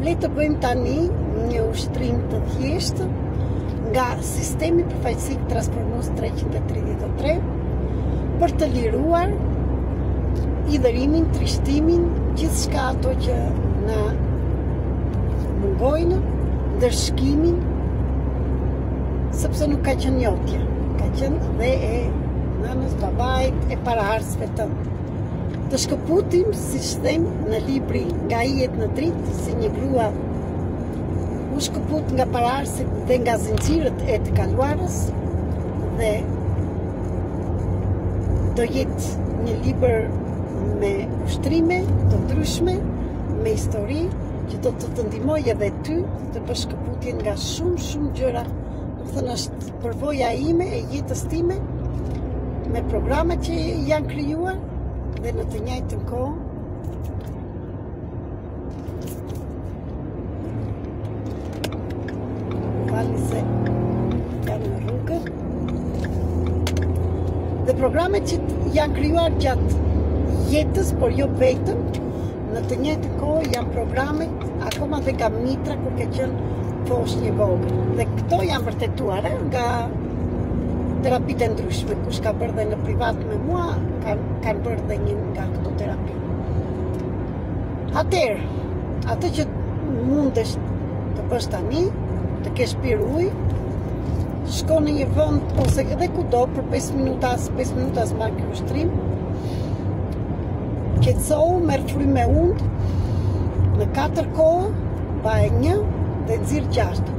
Le të bëjmë tani një ushtrim të thjeshtë nga sistemi përfaqësik transformues 333 për të liruar idhërimin, trishtimin, gjithçka ato që na mungojnë, ndërshkimin, sepse nuk ka qenë njotja, ka qenë dhe e nënës, babait, e paraardhësve tënë. Të shkëputim, si them në libri Nga hijet në dritë, si një grua u shkëput nga paraardhësit dhe nga zinxhirët e të kaluarës, dhe do jetë një libër me ushtrime të ndryshme, me histori, që do të ndihmoj edhe ty të bësh shkëputje nga shumë gjëra. Do të thënë, është përvoja ime e jetës time me programe që janë krijuar dhe në të njëjtën kohë falni se jam në rrugë, dhe programet që janë krijuar gjatë jetës, por jo vetëm, në të njëjtën kohë janë programet akoma dhe nga Mitra kur ke qenë poshtë një vogël. Dhe këto janë vërtetuar nga terapitë ndryshme. Kush ka bërë dhe në privat me mua, kanë bërë dhe një nga këto terapi. Atëherë, atë që mundesh të bësh tani, të kesh pirë ujë, shko në një vend ose edhe kudo për 5 minuta marr ky ushtrim. Qetësohu, merr frymë me undë në 4 kohë, baje 1 dhe nxirr 6.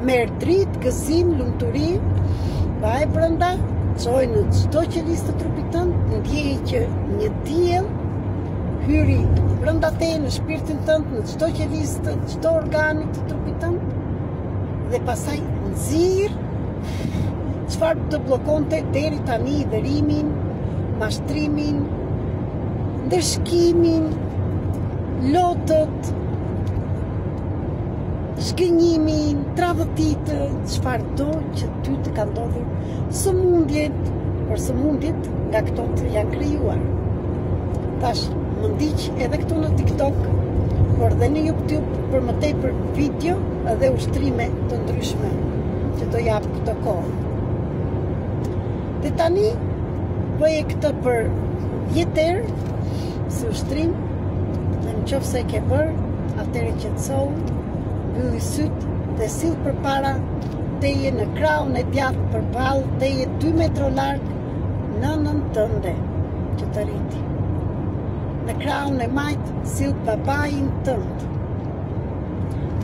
Merr dritë, gëzim, lumturi, baje brenda, çoj në çdo qelisë të trupit tënd, ndjej që një diell hyri brenda teje, në shpirtin tënd, në çdo qelisë të çdo organi të trupit tënd, dhe pastaj nxirr çfarë të bllokonte deri tani, idhërimin, mashtrimin, ndërshkimin, lotët, shkënjimin, tradhëtitën, çfarë do që ty të ka ndodhur, sëmundjet, por sëmundjet nga këto të janë krijuar. Tash, më ndiq edhe këtu në TikTok, por dhe në YouTube për më tepër video edhe ushtrime të ndryshme që do jap këtë kohë. Dhe tani bëje këtë për 10 herë si ushtrim, dhe në qoftë se e ke bërë, atëherë qetësohu, mbylli syt dhe sill përpara teje në krahun e djathtë përballë teje 2 metra larg nënën tënde që të rriti. Në krahun e majtë sill babain tënd.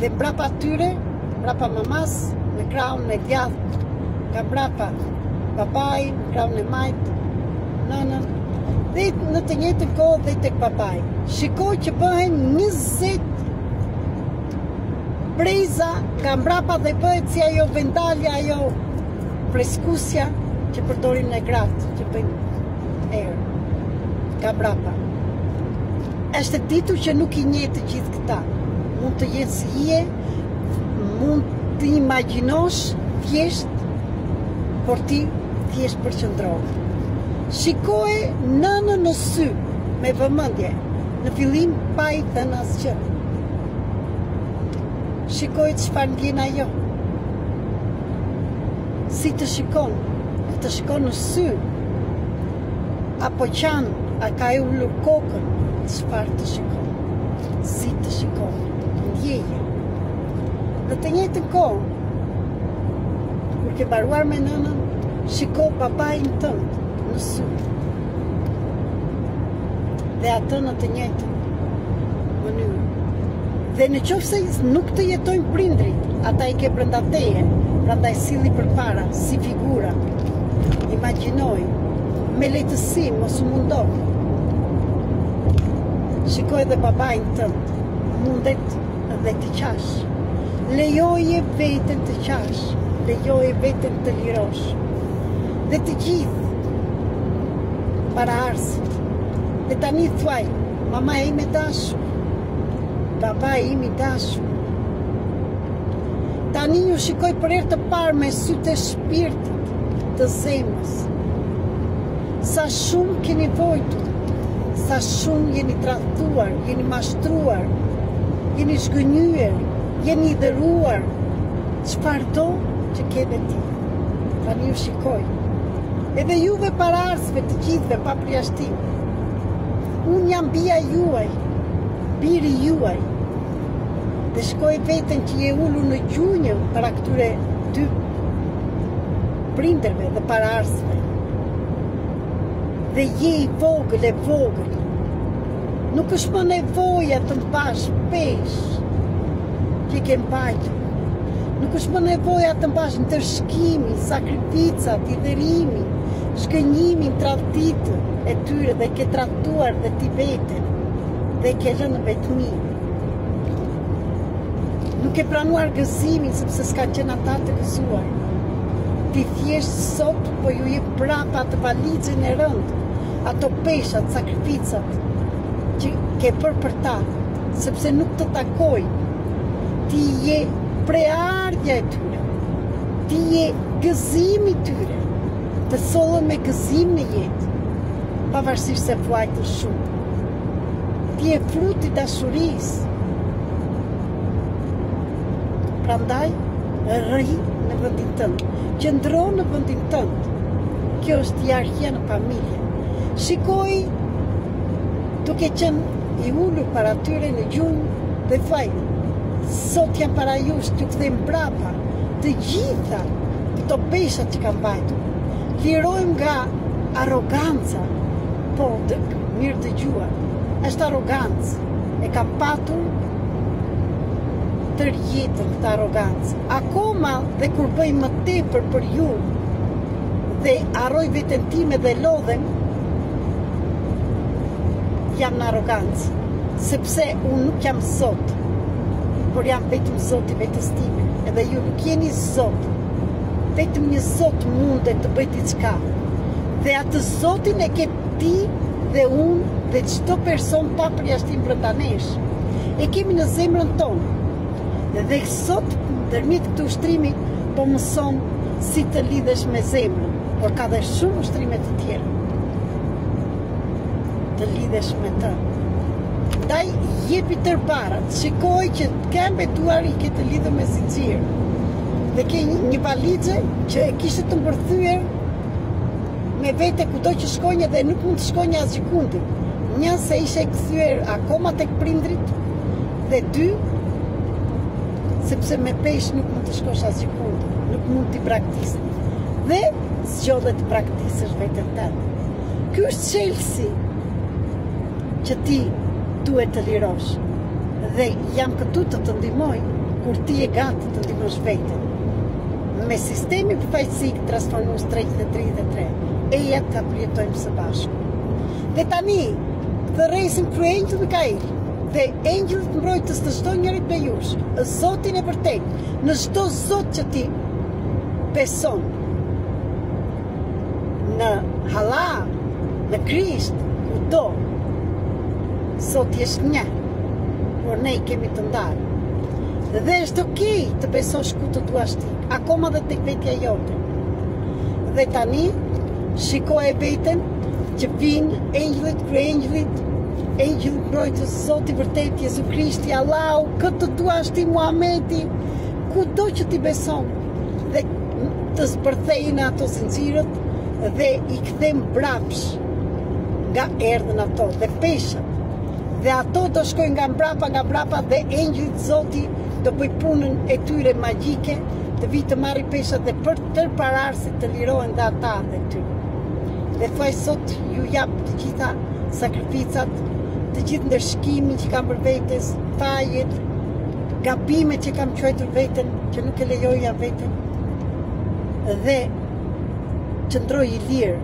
Dhe mbrapa tyre, mbrapa mamas, në krahun e djathtë, nga mbrapa babai, në krahun e majtë, nënën, dhe në të njëjtën kohë dhe tek babai. Shikoj që bëhen 20 breza nga mbrapa dhe bëhet si ajo vendalja, ajo preskusja që përdorin në gratë, që bëjnë erë nga mbrapa. Është e ditur që nuk i njeh të gjithë këta. Mund të jetë si hije, mund të imagjinosh thjesht, por ti thjesht përqendrohu. Shikoje nënën në sy me vëmendje. Në fillim pa i thënë asgjë. Shikoje çfarë ndjen ajo. Si të shikon? Të shikon në sy? Apo qan? A ka e ullur kokën? Çfarë të shikon? Si të shikon? Ndjeje. Në të njëjtën kohë, kur ke mbaruar me nënën, shiko babain tënd në sy. Dhe atë në të njëjtën mënyrë. Dhe në qoftë se nuk të jetojnë prindrit, ata i ke brenda teje, prandaj silli përpara, si figura. Imagjinoj, me lehtësi, mos u mundoh. Shikoj edhe babain tënd, mundet edhe të qash. Lejoje veten të qash, lejoje veten të lirosh. Dhe të gjithë paraardhësit. Dhe tani thuaj, mama e ime dashur, baba im i dashur. Tani ju shikoj për herë të parë me sytë e shpirtit, të zemrës. Sa shumë keni vojtur, sa shumë jeni tradhtuar, jeni mashtruar, jeni zhgënyer, jeni dheruar, çfarë do që keni ti. Tani ju shikoj. Edhe juve pararsve të gjithve pa përjashtim. Unë jam bia juaj, biri juaj. Dhe shkoj veten që je ulur në gjunjë para këtyre dy prindërve dhe pararsve. Dhe je i vogël e vogël. Nuk është më nevoja të mbash pesh që ke mbajtur. Nuk është më nevoja të mbash ndërshkimin, sakrificat, i dherimi, shkënjimin, tradhtitë e tyre dhe ke tradhtuar dhe ti veten dhe ke lënë në vetmi. Nuk e pranuar gëzimin sepse s'ka qenë ata të gëzuar. Ti thjesht sot po ju jep prapa atë valizën e rëndë, ato peshat, sakrificat që ke për ta, sepse nuk të takoj. Ti je preardhja e tyre, ti je gëzimi tyre, të sollën me gëzim në jetë, pavarësisht se vuajtën shumë. Ti je fruti i dashurisë. Prandaj, rri në vendin tënd, qëndro në vendin tënd. Kjo është hierarkia në familje. Shikoj duke qenë i ulur para tyre në gjunjë dhe thuaj, sot jam para jush t'ju kthem mbrapa të gjitha këto peshat që kam mbajtur. Lirojmë nga arroganca, po mirë dëgjuar, është arrogancë. E kam patur tërë jetën këtë arrogancë. Akoma dhe kur bëj më tepër për ju dhe harroj veten time dhe lodhem, jam në arrogancë, sepse unë nuk jam Zot, por jam vetëm Zot i vetes time, edhe ju nuk jeni Zot. Vetëm një Zot mundet të bëj diçka. Dhe atë Zotin e ke ti dhe unë dhe çdo person pa përjashtim brenda nesh. E kemi në zemrën tonë. Dhe sot, ndërmjet këtë ushtrimi, po mëson si të lidhesh me zemrën, por ka dhe shumë ushtrime të tjera. Të lidhesh me të. Ndaj jepi tërparat, shikoj që ke mbetuar i ke të lidhur me zinxhir. Dhe ke një valizë që e kishte të mbërthyer me vete kudo që shkonje dhe nuk mund të shkonje asgjë kundër. Një se ishe kthyer akoma tek prindrit dhe dy sepse me pesh nuk mund të shkosh asgjë kundër, nuk mund t'i praktikisë. Dhe zgjodhe të praktikisësh veten tënde. Ky është çelësi që ti duhet të lirosh. Dhe jam këtu të të ndihmoj kur ti je gati të ndihmosh veten. Me sistemin përfaqësik transformues 333, eja të përjetojmë së bashku. Dhe tani, the racing through Angel Mikail dhe engjëllit mbrojtës të çdo njërit me jush, Zotin e vërtet, në çdo Zot që ti beson, në Allah, në Krisht, kudo, Zoti është një, por ne i kemi të ndarë. Dhe është okej të besosh ku të duash ti, akoma dhe tek vetja jote. Dhe tani, shikoj e veten që vinë engjëllit kërë engjëllit, engjëllit mbrojtës, Zoti vërtet, Jezu Krishti, Allahu, këtë të duash ti, Muhameti, kudo që ti beson, dhe të zbërthejnë ato zinxhirët dhe i kthem brapsh nga erdhën ato dhe peshët. Dhe ato do shkojnë nga mbrapa dhe engjëllit Zoti do bëj punën e tyre magjike, të vi të marri peshat dhe për tërë pararësit të lirohen dhe ata dhe ty. Dhe thuaj sot ju jap të gjitha sakrificat, të gjithë ndërshkimin që kam për vetes, fajet, gabimet që kam quajtur veten, që nuk e lejoja veten. Dhe qëndroj i lirë.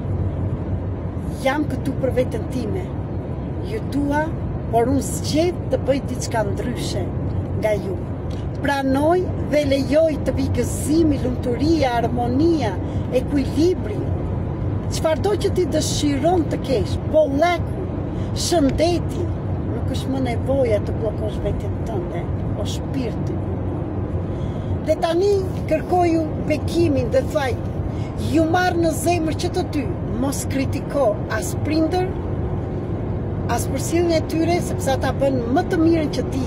Jam këtu për veten time. Ju dua, por unë zgjedh të bëj diçka ndryshe nga ju. Pranoj dhe lejoj të vi gëzimi, lumturia, harmonia, ekuilibri. Çfarëdo që ti dëshiron të kesh, bolleku, shëndeti, nuk është më nevoja të bllokosh veten tënde, o shpirti. Dhe tani kërkoju bekimin dhe thuaj, ju marr në zemër që të dy, mos kritiko as prindër, as përsiljen e tyre, sepse ata bën më të mirën që ti.